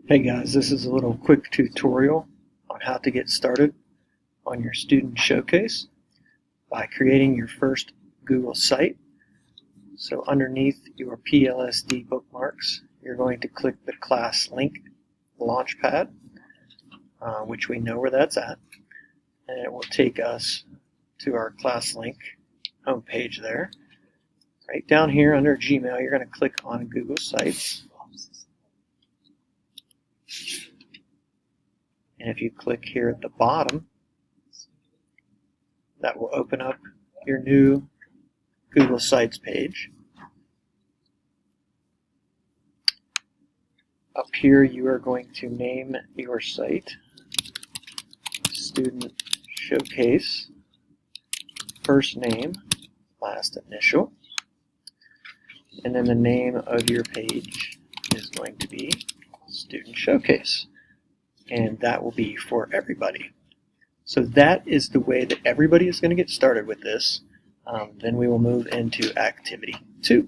Hey guys, this is a little quick tutorial on how to get started on your student showcase by creating your first Google site. So underneath your PLSD bookmarks, you're going to click the class link Launchpad, which we know where that's at, and it will take us to our class link homepage there. Right down here under Gmail, you're going to click on Google Sites. And if you click here at the bottom, that will open up your new Google Sites page. Up here you are going to name your site Student Showcase, first name, last initial, and then the name of your page is going to be Student Showcase. And that will be for everybody. So that is the way that everybody is going to get started with this. Then we will move into activity 2.